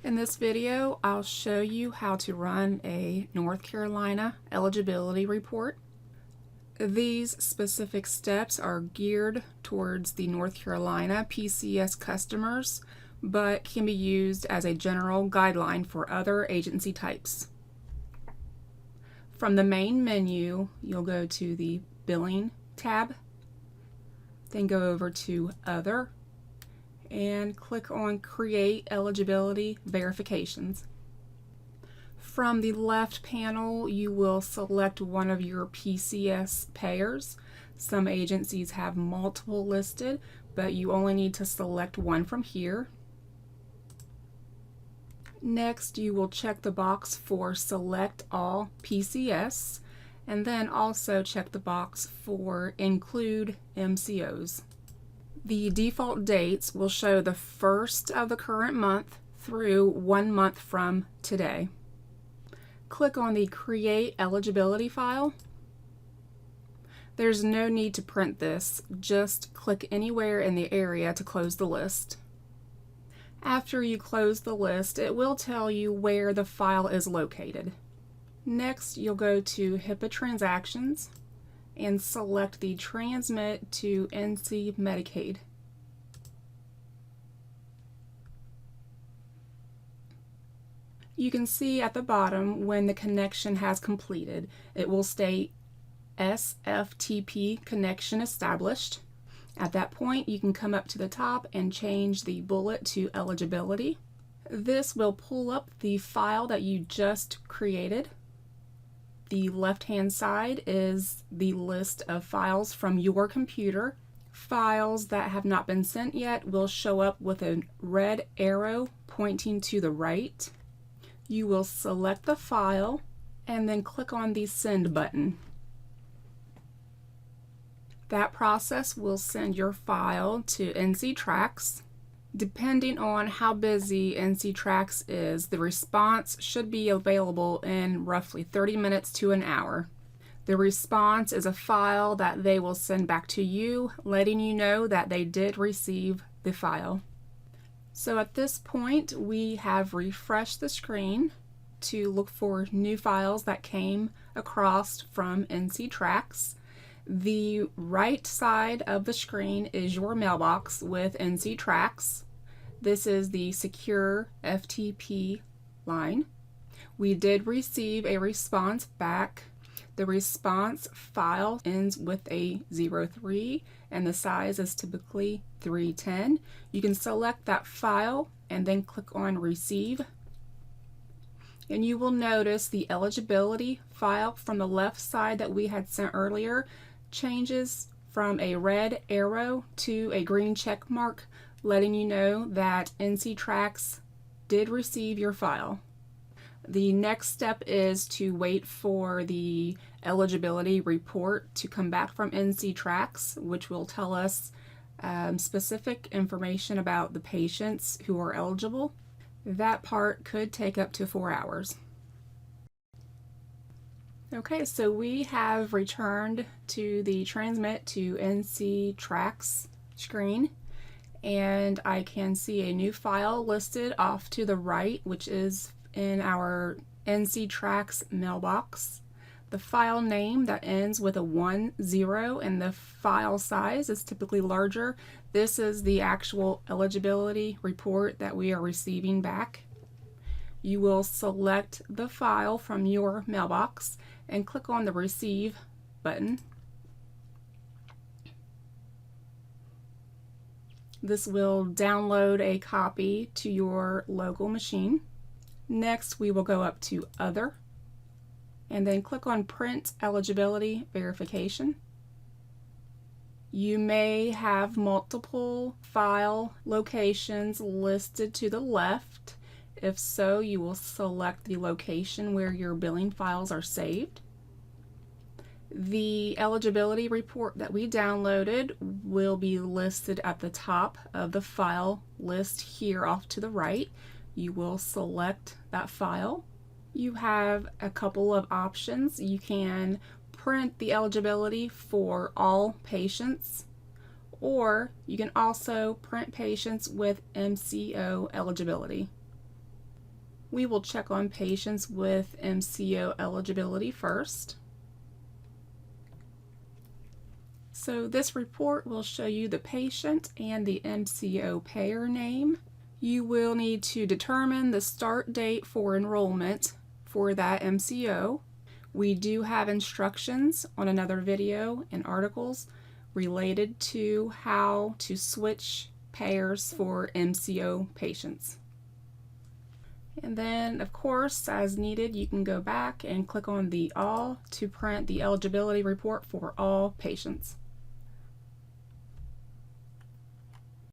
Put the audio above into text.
In this video, I'll show you how to run a North Carolina eligibility report. These specific steps are geared towards the North Carolina PCS customers, but can be used as a general guideline for other agency types. From the main menu, you'll go to the Billing tab, then go over to Other, and click on Create Eligibility Verifications. From the left panel, you will select one of your PCS payers. Some agencies have multiple listed, but you only need to select one from here. Next, you will check the box for Select All PCS, and then also check the box for Include MCOs. The default dates will show the first of the current month through 1 month from today. Click on the Create Eligibility file. There's no need to print this, just click anywhere in the area to close the list. After you close the list, it will tell you where the file is located. Next, you'll go to Hipaa Transactions and select the Transmit to Nc Medicaid. You can see at the bottom when the connection has completed. It will state SFTP connection established. At that point, you can come up to the top and change the bullet to eligibility. This will pull up the file that you just created. The left-hand side is the list of files from your computer. Files that have not been sent yet will show up with a red arrow pointing to the right. You will select the file and then click on the Send button. That process will send your file to NC Tracks. Depending on how busy NC Tracks is, the response should be available in roughly 30 minutes to an hour. The response is a file that they will send back to you, letting you know that they did receive the file. So at this point, we have refreshed the screen to look for new files that came across from NC Tracks. The right side of the screen is your mailbox with NC Tracks. This is the secure FTP line. We did receive a response back. The response file ends with a 03 and the size is typically 310. You can select that file and then click on Receive. And you will notice the eligibility file from the left side that we had sent earlier changes from a red arrow to a green check mark, letting you know that NC Tracks did receive your file. The next step is to wait for the eligibility report to come back from NC Tracks, which will tell us specific information about the patients who are eligible. That part could take up to 4 hours. Okay, so we have returned to the Transmit to NC Tracks screen, and I can see a new file listed off to the right, which is in our NC Tracks mailbox. The file name that ends with a 10 and the file size is typically larger. This is the actual eligibility report that we are receiving back. You will select the file from your mailbox and click on the Receive button. This will download a copy to your local machine. Next, we will go up to Other and then click on Print Eligibility Verification. You may have multiple file locations listed to the left. If so, you will select the location where your billing files are saved. The eligibility report that we downloaded will be listed at the top of the file list here off to the right. You will select that file. You have a couple of options. You can print the eligibility for all patients, or you can also print patients with MCO eligibility. We will check on patients with Mco eligibility first. So this report will show you the patient and the Mco payer name. You will need to determine the start date for enrollment for that Mco. We do have instructions on another video and articles related to how to switch payers for Mco patients. And then, of course, as needed, you can go back and click on the All to print the eligibility report for all patients.